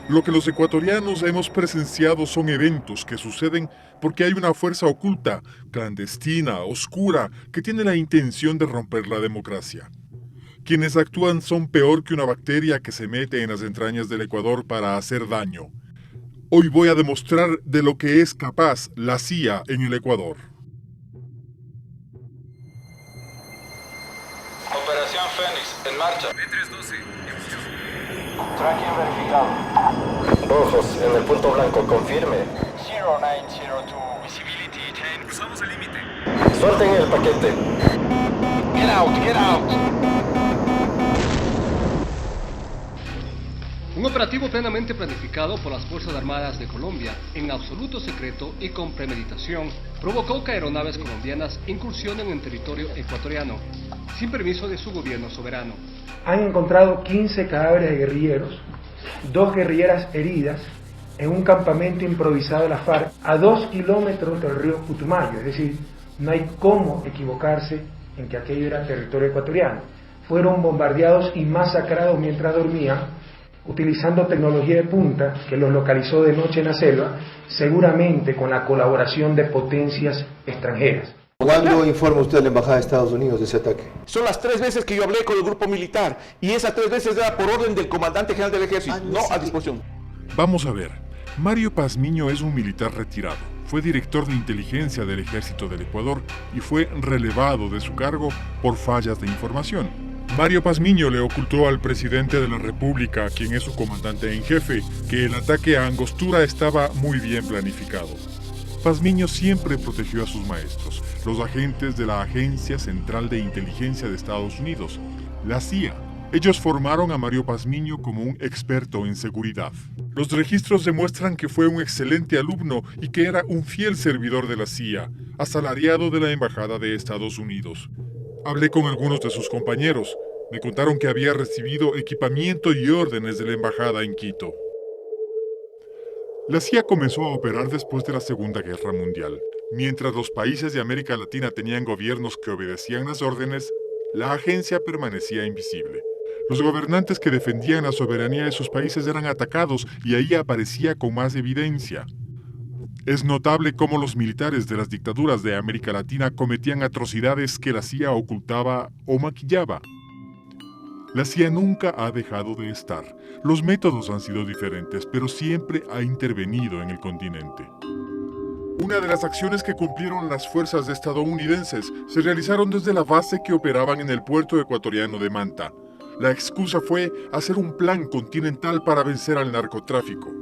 Lo que los ecuatorianos hemos presenciado son eventos que suceden porque hay una fuerza oculta, clandestina, oscura, que tiene la intención de romper la democracia. Quienes actúan son peor que una bacteria que se mete en las entrañas del Ecuador para hacer daño. Hoy voy a demostrar de lo que es capaz la CIA en el Ecuador. Operación Fénix, en marcha. B312, Tracking verificado. Rojos, en el punto blanco, confirme. 0902, visibility 10. cruzamos el límite. Suelten el paquete. Get out, get out. Un operativo plenamente planificado por las Fuerzas Armadas de Colombia, en absoluto secreto y con premeditación, provocó que aeronaves colombianas incursionen en territorio ecuatoriano, sin permiso de su gobierno soberano. Han encontrado 15 cadáveres de guerrilleros, 2 guerrilleras heridas, en un campamento improvisado de la FARC a 2 kilómetros del río Putumayo, es decir, no hay cómo equivocarse en que aquello era territorio ecuatoriano. Fueron bombardeados y masacrados mientras dormían, utilizando tecnología de punta que los localizó de noche en la selva, seguramente con la colaboración de potencias extranjeras. ¿Cuándo informa usted a la Embajada de Estados Unidos de ese ataque? Son las 3 veces que yo hablé con el grupo militar y esas 3 veces era por orden del comandante general del ejército, no a disposición. Vamos a ver. Mario Pazmiño es un militar retirado. Fue director de inteligencia del Ejército del Ecuador y fue relevado de su cargo por fallas de información. Mario Pazmiño le ocultó al presidente de la República, quien es su comandante en jefe, que el ataque a Angostura estaba muy bien planificado. Pazmiño siempre protegió a sus maestros, los agentes de la Agencia Central de Inteligencia de Estados Unidos, la CIA. Ellos formaron a Mario Pazmiño como un experto en seguridad. Los registros demuestran que fue un excelente alumno y que era un fiel servidor de la CIA, asalariado de la Embajada de Estados Unidos. Hablé con algunos de sus compañeros. Me contaron que había recibido equipamiento y órdenes de la embajada en Quito. La CIA comenzó a operar después de la Segunda Guerra Mundial. Mientras los países de América Latina tenían gobiernos que obedecían las órdenes, la agencia permanecía invisible. Los gobernantes que defendían la soberanía de sus países eran atacados y ahí aparecía con más evidencia. Es notable cómo los militares de las dictaduras de América Latina cometían atrocidades que la CIA ocultaba o maquillaba. La CIA nunca ha dejado de estar. Los métodos han sido diferentes, pero siempre ha intervenido en el continente. Una de las acciones que cumplieron las fuerzas estadounidenses se realizaron desde la base que operaban en el puerto ecuatoriano de Manta. La excusa fue hacer un plan continental para vencer al narcotráfico.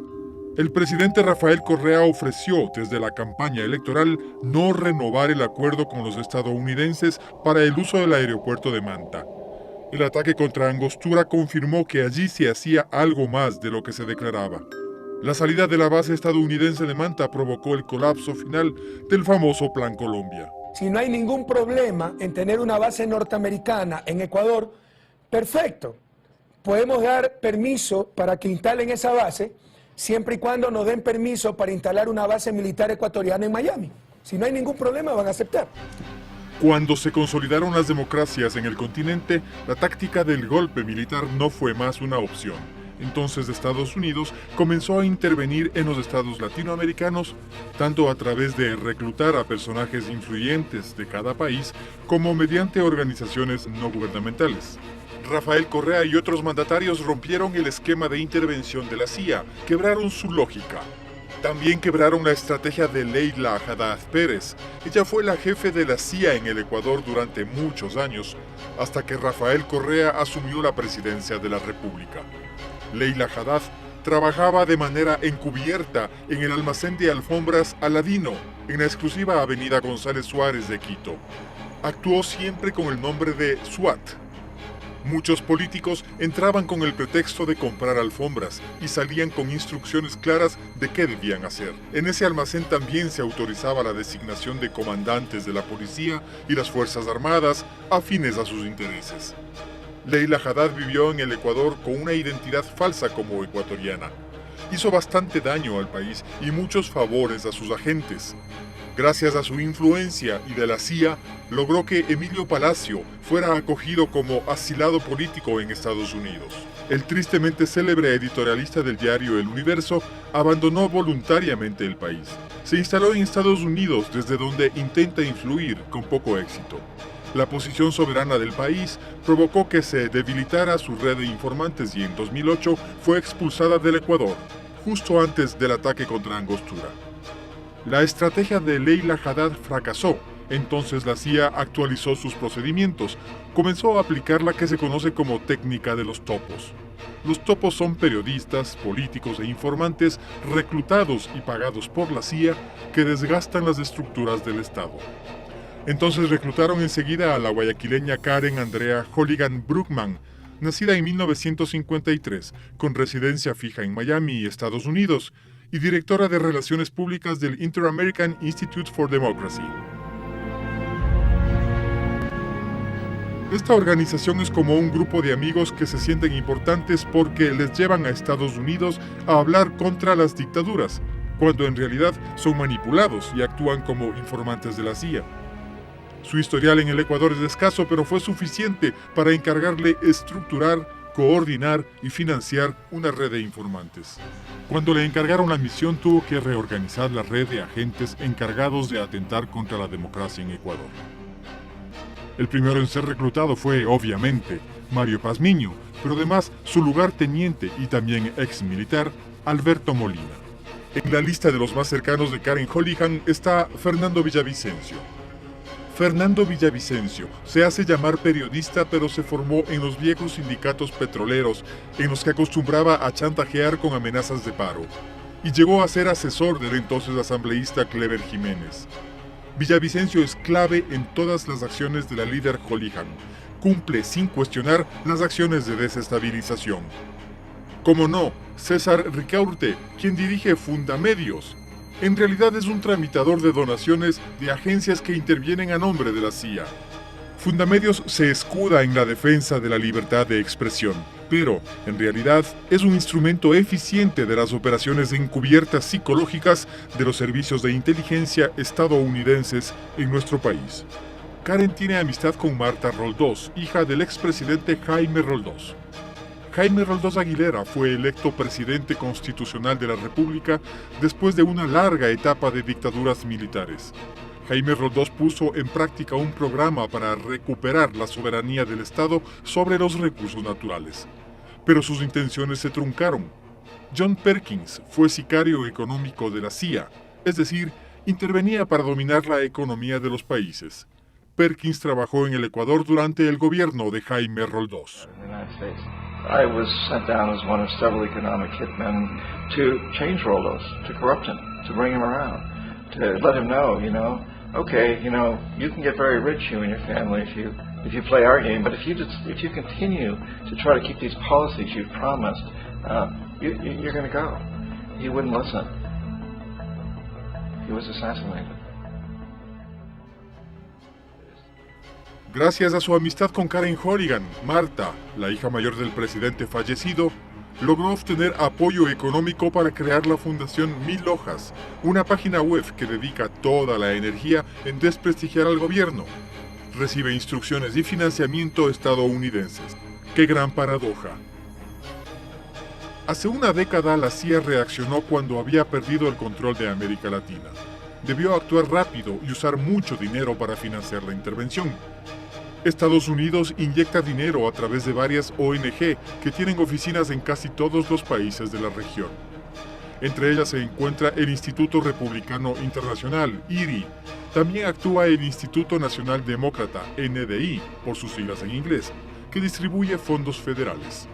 El presidente Rafael Correa ofreció desde la campaña electoral no renovar el acuerdo con los estadounidenses para el uso del aeropuerto de Manta. El ataque contra Angostura confirmó que allí se hacía algo más de lo que se declaraba. La salida de la base estadounidense de Manta provocó el colapso final del famoso Plan Colombia. Si no hay ningún problema en tener una base norteamericana en Ecuador, perfecto. Podemos dar permiso para que instalen esa base, siempre y cuando nos den permiso para instalar una base militar ecuatoriana en Miami. Si no hay ningún problema, van a aceptar. Cuando se consolidaron las democracias en el continente, la táctica del golpe militar no fue más una opción. Entonces Estados Unidos comenzó a intervenir en los estados latinoamericanos, tanto a través de reclutar a personajes influyentes de cada país, como mediante organizaciones no gubernamentales. Rafael Correa y otros mandatarios rompieron el esquema de intervención de la CIA, quebraron su lógica. También quebraron la estrategia de Leila Haddad Pérez. Ella fue la jefe de la CIA en el Ecuador durante muchos años, hasta que Rafael Correa asumió la presidencia de la República. Leila Haddad trabajaba de manera encubierta en el almacén de alfombras Aladino, en la exclusiva avenida González Suárez de Quito. Actuó siempre con el nombre de SWAT. Muchos políticos entraban con el pretexto de comprar alfombras y salían con instrucciones claras de qué debían hacer. En ese almacén también se autorizaba la designación de comandantes de la policía y las Fuerzas Armadas afines a sus intereses. Leila Haddad vivió en el Ecuador con una identidad falsa como ecuatoriana. Hizo bastante daño al país y muchos favores a sus agentes. Gracias a su influencia y de la CIA, logró que Emilio Palacio fuera acogido como asilado político en Estados Unidos. El tristemente célebre editorialista del diario El Universo abandonó voluntariamente el país. Se instaló en Estados Unidos, desde donde intenta influir con poco éxito. La posición soberana del país provocó que se debilitara su red de informantes y en 2008 fue expulsada del Ecuador, justo antes del ataque contra Angostura. La estrategia de Leila Haddad fracasó, entonces la CIA actualizó sus procedimientos, comenzó a aplicar la que se conoce como técnica de los topos. Los topos son periodistas, políticos e informantes reclutados y pagados por la CIA que desgastan las estructuras del Estado. Entonces reclutaron enseguida a la guayaquileña Karen Andrea Holligan Bruckman, nacida en 1953, con residencia fija en Miami, Estados Unidos, y directora de Relaciones Públicas del Inter-American Institute for Democracy. Esta organización es como un grupo de amigos que se sienten importantes porque les llevan a Estados Unidos a hablar contra las dictaduras, cuando en realidad son manipulados y actúan como informantes de la CIA. Su historial en el Ecuador es escaso, pero fue suficiente para encargarle estructurar, coordinar y financiar una red de informantes. Cuando le encargaron la misión, tuvo que reorganizar la red de agentes encargados de atentar contra la democracia en Ecuador. El primero en ser reclutado fue, obviamente, Mario Pazmiño, pero además su lugarteniente y también ex militar, Alberto Molina. En la lista de los más cercanos de Karen Holligan está Fernando Villavicencio. Fernando Villavicencio se hace llamar periodista, pero se formó en los viejos sindicatos petroleros, en los que acostumbraba a chantajear con amenazas de paro, y llegó a ser asesor del entonces asambleísta Clever Jiménez. Villavicencio es clave en todas las acciones de la líder Holligan. Cumple sin cuestionar las acciones de desestabilización. Como no, César Ricaurte, quien dirige Fundamedios, en realidad es un tramitador de donaciones de agencias que intervienen a nombre de la CIA. Fundamedios se escuda en la defensa de la libertad de expresión, pero, en realidad, es un instrumento eficiente de las operaciones encubiertas psicológicas de los servicios de inteligencia estadounidenses en nuestro país. Karen tiene amistad con Marta Roldós, hija del expresidente Jaime Roldós. Jaime Roldós Aguilera fue electo presidente constitucional de la República después de una larga etapa de dictaduras militares. Jaime Roldós puso en práctica un programa para recuperar la soberanía del Estado sobre los recursos naturales. Pero sus intenciones se truncaron. John Perkins fue sicario económico de la CIA, es decir, intervenía para dominar la economía de los países. Perkins trabajó en el Ecuador durante el gobierno de Jaime Roldós. I was sent down as one of several economic hitmen to change Roldós, to corrupt him, to bring him around, to let him know, okay, you can get very rich, you and your family, if you play our game, but if you continue to try to keep these policies you've promised, you're going to go. He wouldn't listen. He was assassinated. Gracias a su amistad con Karen Holligan, Marta, la hija mayor del presidente fallecido, logró obtener apoyo económico para crear la Fundación Mil Hojas, una página web que dedica toda la energía en desprestigiar al gobierno. Recibe instrucciones y financiamiento estadounidenses. ¡Qué gran paradoja! Hace una década la CIA reaccionó cuando había perdido el control de América Latina. Debió actuar rápido y usar mucho dinero para financiar la intervención. Estados Unidos inyecta dinero a través de varias ONG que tienen oficinas en casi todos los países de la región. Entre ellas se encuentra el Instituto Republicano Internacional, IRI. También actúa el Instituto Nacional Demócrata, NDI, por sus siglas en inglés, que distribuye fondos federales.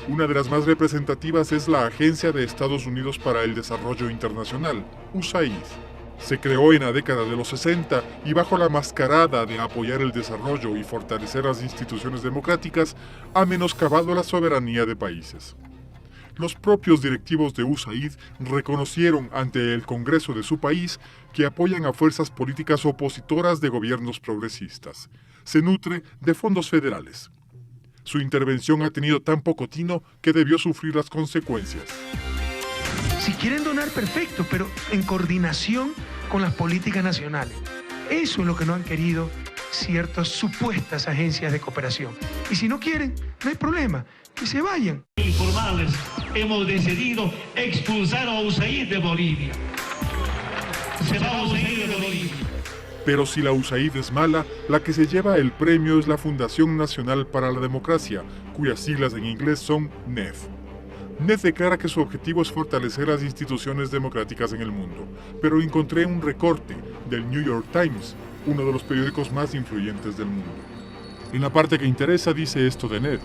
Una de las más representativas es la Agencia de Estados Unidos para el Desarrollo Internacional, USAID. Se creó en la década de los 60 y bajo la mascarada de apoyar el desarrollo y fortalecer las instituciones democráticas, ha menoscabado la soberanía de países. Los propios directivos de USAID reconocieron ante el Congreso de su país que apoyan a fuerzas políticas opositoras de gobiernos progresistas. Se nutre de fondos federales. Su intervención ha tenido tan poco tino que debió sufrir las consecuencias. Si quieren donar, perfecto, pero en coordinación con las políticas nacionales. Eso es lo que no han querido ciertas supuestas agencias de cooperación. Y si no quieren, no hay problema, que se vayan. Informales, hemos decidido expulsar a USAID de Bolivia. Se va a USAID de Bolivia. Pero si la USAID es mala, la que se lleva el premio es la Fundación Nacional para la Democracia, cuyas siglas en inglés son NED. NED declara que su objetivo es fortalecer las instituciones democráticas en el mundo, pero encontré un recorte del New York Times, uno de los periódicos más influyentes del mundo. En la parte que interesa dice esto de NED.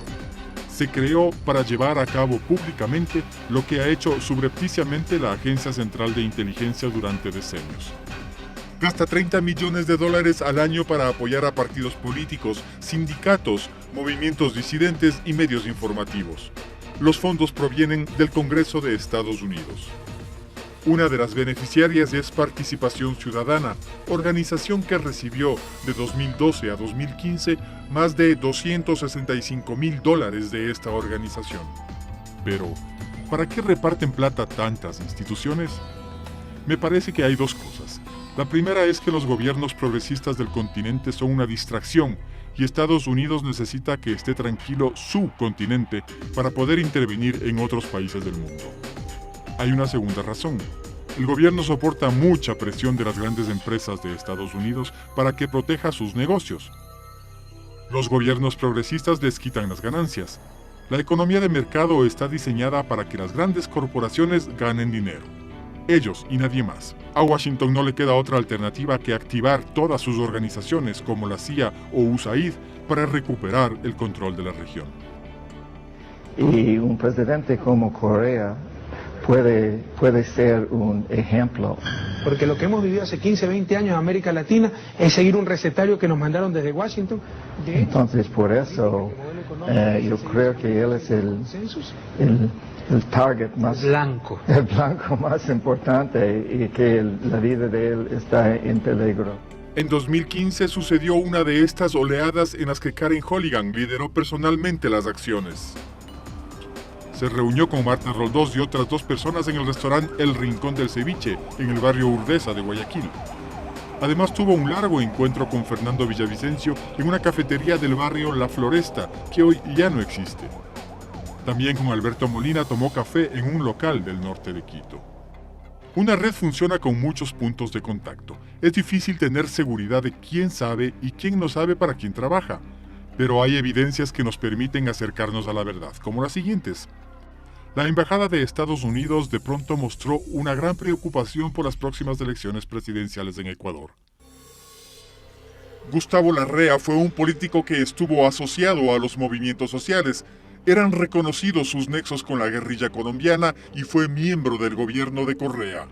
Se creó para llevar a cabo públicamente lo que ha hecho subrepticiamente la Agencia Central de Inteligencia durante decenios. Gasta $30 millones al año para apoyar a partidos políticos, sindicatos, movimientos disidentes y medios informativos. Los fondos provienen del Congreso de Estados Unidos. Una de las beneficiarias es Participación Ciudadana, organización que recibió de 2012 a 2015 más de $265,000 de esta organización. Pero, ¿para qué reparten plata tantas instituciones? Me parece que hay dos cosas. La primera es que los gobiernos progresistas del continente son una distracción y Estados Unidos necesita que esté tranquilo su continente para poder intervenir en otros países del mundo. Hay una segunda razón. El gobierno soporta mucha presión de las grandes empresas de Estados Unidos para que proteja sus negocios. Los gobiernos progresistas desquitan las ganancias. La economía de mercado está diseñada para que las grandes corporaciones ganen dinero. Ellos y nadie más. A Washington no le queda otra alternativa que activar todas sus organizaciones como la CIA o USAID para recuperar el control de la región. Y un presidente como Correa puede ser un ejemplo. Porque lo que hemos vivido hace 15, 20 años en América Latina es seguir un recetario que nos mandaron desde Washington. Entonces, por eso, yo creo que él es el target más blanco. El blanco más importante y que la vida de él está en peligro. En 2015 sucedió una de estas oleadas en las que Karen Holligan lideró personalmente las acciones. Se reunió con Marta Roldós y otras 2 personas en el restaurante El Rincón del Ceviche, en el barrio Urdesa de Guayaquil. Además tuvo un largo encuentro con Fernando Villavicencio en una cafetería del barrio La Floresta, que hoy ya no existe. También con Alberto Molina tomó café en un local del norte de Quito. Una red funciona con muchos puntos de contacto. Es difícil tener seguridad de quién sabe y quién no sabe para quién trabaja, pero hay evidencias que nos permiten acercarnos a la verdad, como las siguientes. La Embajada de Estados Unidos de pronto mostró una gran preocupación por las próximas elecciones presidenciales en Ecuador. Gustavo Larrea fue un político que estuvo asociado a los movimientos sociales. Eran reconocidos sus nexos con la guerrilla colombiana y fue miembro del gobierno de Correa.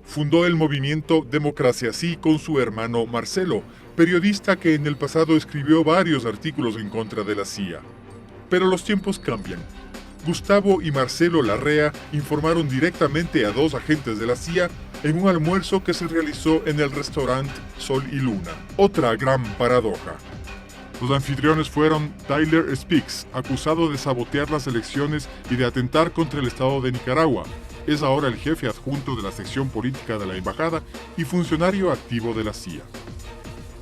Fundó el movimiento Democracia Sí con su hermano Marcelo, periodista que en el pasado escribió varios artículos en contra de la CIA. Pero los tiempos cambian. Gustavo y Marcelo Larrea informaron directamente a 2 agentes de la CIA en un almuerzo que se realizó en el restaurante Sol y Luna. Otra gran paradoja. Los anfitriones fueron Tyler Speaks, acusado de sabotear las elecciones y de atentar contra el Estado de Nicaragua. Es ahora el jefe adjunto de la sección política de la embajada y funcionario activo de la CIA.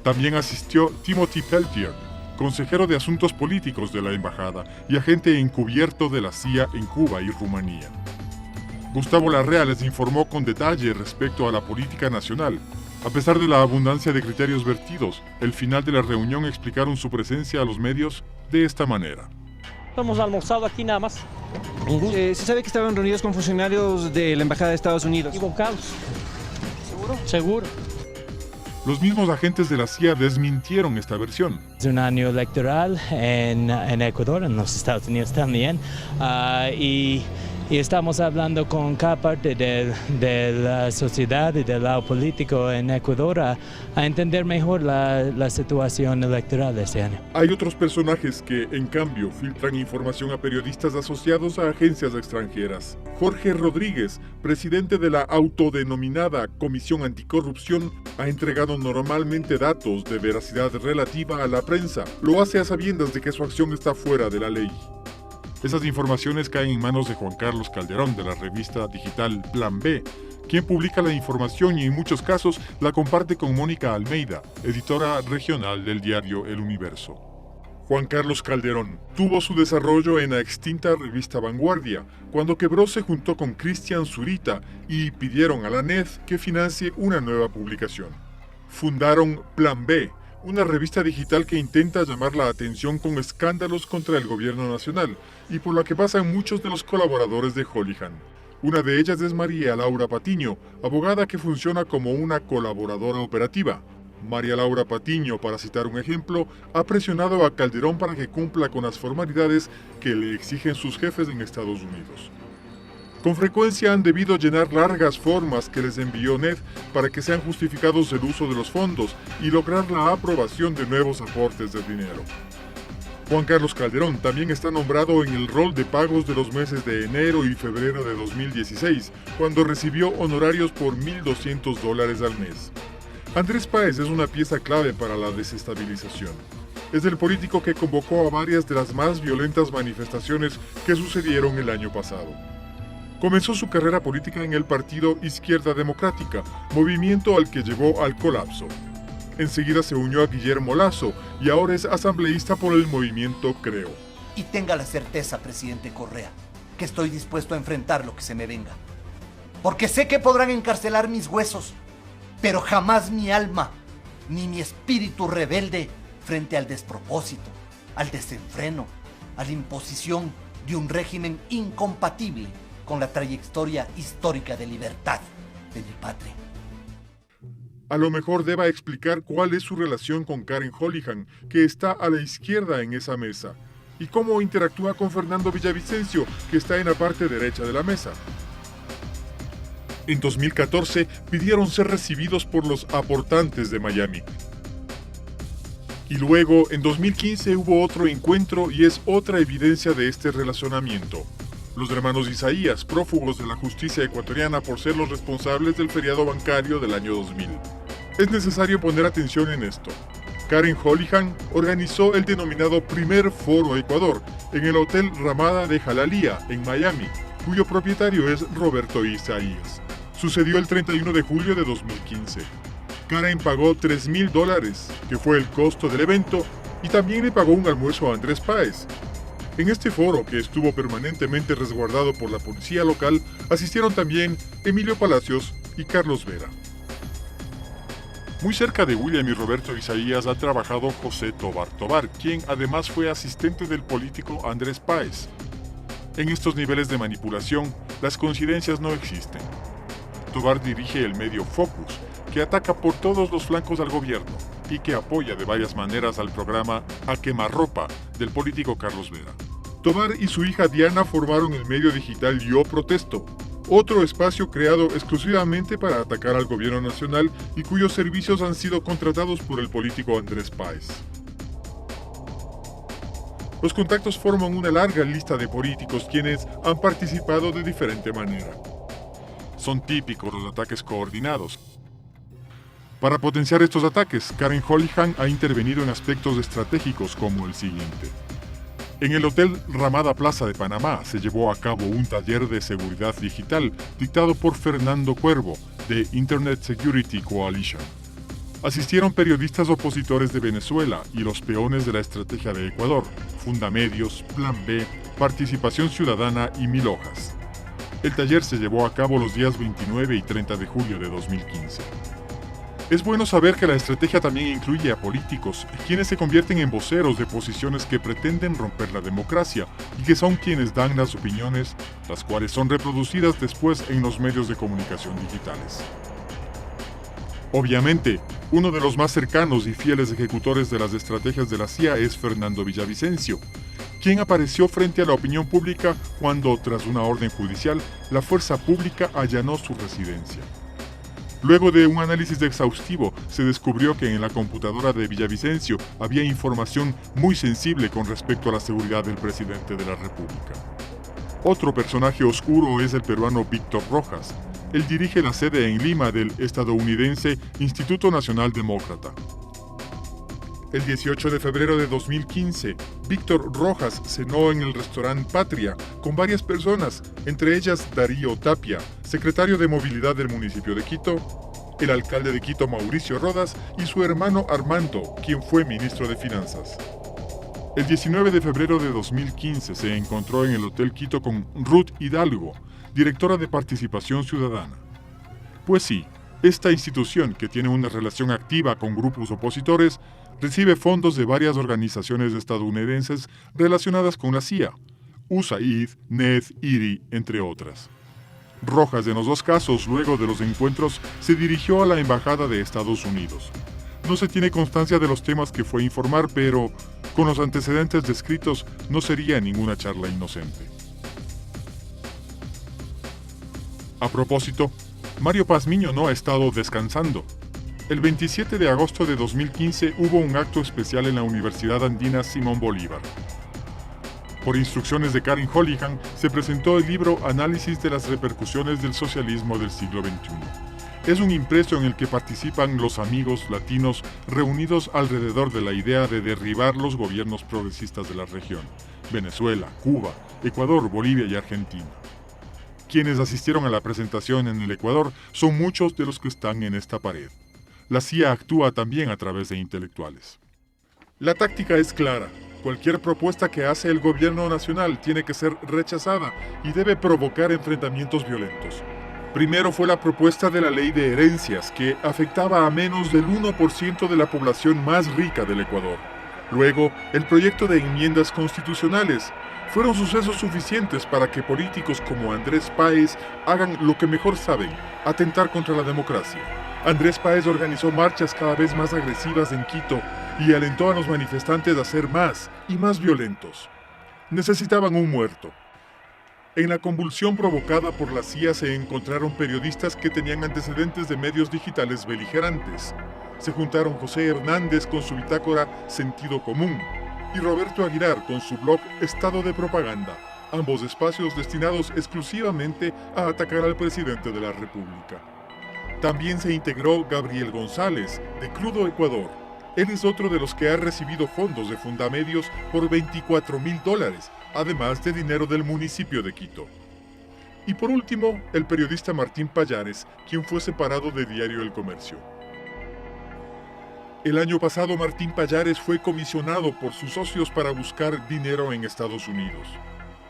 También asistió Timothy Peltier, consejero de Asuntos Políticos de la embajada y agente encubierto de la CIA en Cuba y Rumanía. Gustavo Larrea les informó con detalle respecto a la política nacional. A pesar de la abundancia de criterios vertidos, el final de la reunión explicaron su presencia a los medios de esta manera. Hemos almorzado aquí nada más. Se sabe que estaban reunidos con funcionarios de la Embajada de Estados Unidos. Equivocados. ¿Seguro? Seguro. Los mismos agentes de la CIA desmintieron esta versión. Es un año electoral en Ecuador, en los Estados Unidos también, y estamos hablando con cada parte de la sociedad y del lado político en Ecuador a entender mejor la situación electoral de este año. Hay otros personajes que, en cambio, filtran información a periodistas asociados a agencias extranjeras. Jorge Rodríguez, presidente de la autodenominada Comisión Anticorrupción, ha entregado normalmente datos de veracidad relativa a la prensa. Lo hace a sabiendas de que su acción está fuera de la ley. Esas informaciones caen en manos de Juan Carlos Calderón, de la revista digital Plan B, quien publica la información y en muchos casos la comparte con Mónica Almeida, editora regional del diario El Universo. Juan Carlos Calderón tuvo su desarrollo en la extinta revista Vanguardia. Cuando quebró se juntó con Cristian Zurita y pidieron a la NED que financie una nueva publicación. Fundaron Plan B, una revista digital que intenta llamar la atención con escándalos contra el gobierno nacional y por la que pasan muchos de los colaboradores de Holihan. Una de ellas es María Laura Patiño, abogada que funciona como una colaboradora operativa. María Laura Patiño, para citar un ejemplo, ha presionado a Calderón para que cumpla con las formalidades que le exigen sus jefes en Estados Unidos. Con frecuencia han debido llenar largas formas que les envió NED para que sean justificados el uso de los fondos y lograr la aprobación de nuevos aportes de dinero. Juan Carlos Calderón también está nombrado en el rol de pagos de los meses de enero y febrero de 2016, cuando recibió honorarios por $1,200 al mes. Andrés Páez es una pieza clave para la desestabilización. Es el político que convocó a varias de las más violentas manifestaciones que sucedieron el año pasado. Comenzó su carrera política en el partido Izquierda Democrática, movimiento al que llevó al colapso. Enseguida se unió a Guillermo Lasso y ahora es asambleísta por el movimiento Creo. Y tenga la certeza, presidente Correa, que estoy dispuesto a enfrentar lo que se me venga. Porque sé que podrán encarcelar mis huesos, pero jamás mi alma, ni mi espíritu rebelde frente al despropósito, al desenfreno, a la imposición de un régimen incompatible con la trayectoria histórica de libertad de mi patria. A lo mejor deba explicar cuál es su relación con Karen Holihan, que está a la izquierda en esa mesa, y cómo interactúa con Fernando Villavicencio, que está en la parte derecha de la mesa. En 2014 pidieron ser recibidos por los aportantes de Miami. Y luego, en 2015 hubo otro encuentro y es otra evidencia de este relacionamiento. Los hermanos Isaías, prófugos de la justicia ecuatoriana por ser los responsables del feriado bancario del año 2000. Es necesario poner atención en esto. Karen Holihan organizó el denominado Primer Foro Ecuador en el Hotel Ramada de Jalalía, en Miami, cuyo propietario es Roberto Isaías. Sucedió el 31 de julio de 2015. Karen pagó $3,000, que fue el costo del evento, y también le pagó un almuerzo a Andrés Páez. En este foro, que estuvo permanentemente resguardado por la policía local, asistieron también Emilio Palacios y Carlos Vera. Muy cerca de William y Roberto Isaías ha trabajado José Tobar Tobar, quien además fue asistente del político Andrés Páez. En estos niveles de manipulación, las coincidencias no existen. Tobar dirige el medio Focus, que ataca por todos los flancos al gobierno y que apoya de varias maneras al programa A Quemarropa del político Carlos Vera. Tobar y su hija Diana formaron el medio digital Yo Protesto, otro espacio creado exclusivamente para atacar al gobierno nacional y cuyos servicios han sido contratados por el político Andrés Páez. Los contactos forman una larga lista de políticos quienes han participado de diferente manera. Son típicos los ataques coordinados. Para potenciar estos ataques, Karen Holihan ha intervenido en aspectos estratégicos como el siguiente. En el Hotel Ramada Plaza de Panamá se llevó a cabo un taller de seguridad digital dictado por Fernando Cuervo, de Internet Security Coalition. Asistieron periodistas opositores de Venezuela y los peones de la estrategia de Ecuador, Fundamedios, Plan B, Participación Ciudadana y Mil Hojas. El taller se llevó a cabo los días 29 y 30 de julio de 2015. Es bueno saber que la estrategia también incluye a políticos, quienes se convierten en voceros de posiciones que pretenden romper la democracia y que son quienes dan las opiniones, las cuales son reproducidas después en los medios de comunicación digitales. Obviamente, uno de los más cercanos y fieles ejecutores de las estrategias de la CIA es Fernando Villavicencio, quien apareció frente a la opinión pública cuando, tras una orden judicial, la fuerza pública allanó su residencia. Luego de un análisis exhaustivo, se descubrió que en la computadora de Villavicencio había información muy sensible con respecto a la seguridad del presidente de la República. Otro personaje oscuro es el peruano Víctor Rojas. Él dirige la sede en Lima del estadounidense Instituto Nacional Demócrata. El 18 de febrero de 2015, Víctor Rojas cenó en el restaurante Patria con varias personas, entre ellas Darío Tapia, secretario de Movilidad del municipio de Quito, el alcalde de Quito Mauricio Rodas y su hermano Armando, quien fue ministro de Finanzas. El 19 de febrero de 2015 se encontró en el Hotel Quito con Ruth Hidalgo, directora de Participación Ciudadana. Pues sí, esta institución, que tiene una relación activa con grupos opositores, recibe fondos de varias organizaciones estadounidenses relacionadas con la CIA, USAID, NED, IRI, entre otras. Rojas, en los dos casos, luego de los encuentros, se dirigió a la Embajada de Estados Unidos. No se tiene constancia de los temas que fue a informar, pero con los antecedentes descritos no sería ninguna charla inocente. A propósito, Mario Pazmiño no ha estado descansando. El 27 de agosto de 2015 hubo un acto especial en la Universidad Andina Simón Bolívar. Por instrucciones de Karen Holligan, se presentó el libro Análisis de las repercusiones del socialismo del siglo XXI. Es un impreso en el que participan los amigos latinos reunidos alrededor de la idea de derribar los gobiernos progresistas de la región: Venezuela, Cuba, Ecuador, Bolivia y Argentina. Quienes asistieron a la presentación en el Ecuador son muchos de los que están en esta pared. La CIA actúa también a través de intelectuales. La táctica es clara. Cualquier propuesta que hace el gobierno nacional tiene que ser rechazada y debe provocar enfrentamientos violentos. Primero fue la propuesta de la ley de herencias, que afectaba a menos del 1% de la población más rica del Ecuador. Luego, el proyecto de enmiendas constitucionales. Fueron sucesos suficientes para que políticos como Andrés Páez hagan lo que mejor saben: atentar contra la democracia. Andrés Páez organizó marchas cada vez más agresivas en Quito y alentó a los manifestantes a ser más y más violentos. Necesitaban un muerto. En la convulsión provocada por la CIA se encontraron periodistas que tenían antecedentes de medios digitales beligerantes. Se juntaron José Hernández con su bitácora Sentido Común y Roberto Aguilar con su blog Estado de Propaganda, ambos espacios destinados exclusivamente a atacar al presidente de la República. También se integró Gabriel González, de Crudo Ecuador. Él es otro de los que ha recibido fondos de Fundamedios por $24,000, además de dinero del municipio de Quito. Y por último, el periodista Martín Pallares, quien fue separado de Diario El Comercio. El año pasado, Martín Pallares fue comisionado por sus socios para buscar dinero en Estados Unidos.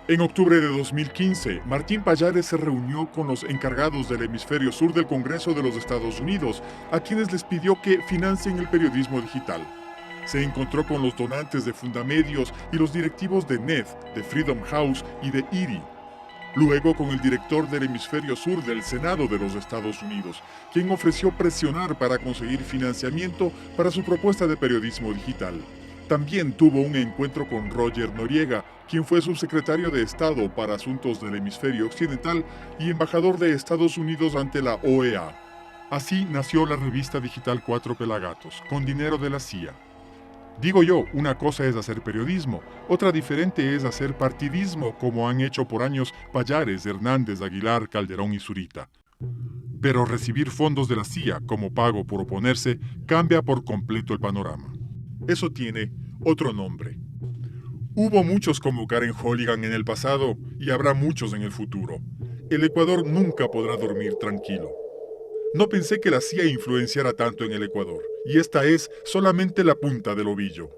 En octubre de 2015, Martín Pallares se reunió con los encargados del hemisferio sur del Congreso de los Estados Unidos, a quienes les pidió que financien el periodismo digital. Se encontró con los donantes de Fundamedios y los directivos de NED, de Freedom House y de IRI. Luego con el director del hemisferio sur del Senado de los Estados Unidos, quien ofreció presionar para conseguir financiamiento para su propuesta de periodismo digital. También tuvo un encuentro con Roger Noriega, quien fue subsecretario de Estado para Asuntos del Hemisferio Occidental y embajador de Estados Unidos ante la OEA. Así nació la revista digital Cuatro Pelagatos, con dinero de la CIA. Digo yo, una cosa es hacer periodismo, otra diferente es hacer partidismo, como han hecho por años Pallares, Hernández, Aguilar, Calderón y Zurita. Pero recibir fondos de la CIA como pago por oponerse cambia por completo el panorama. Eso tiene otro nombre. Hubo muchos como Karen Holligan en el pasado y habrá muchos en el futuro. El Ecuador nunca podrá dormir tranquilo. No pensé que la CIA influenciara tanto en el Ecuador, y esta es solamente la punta del ovillo.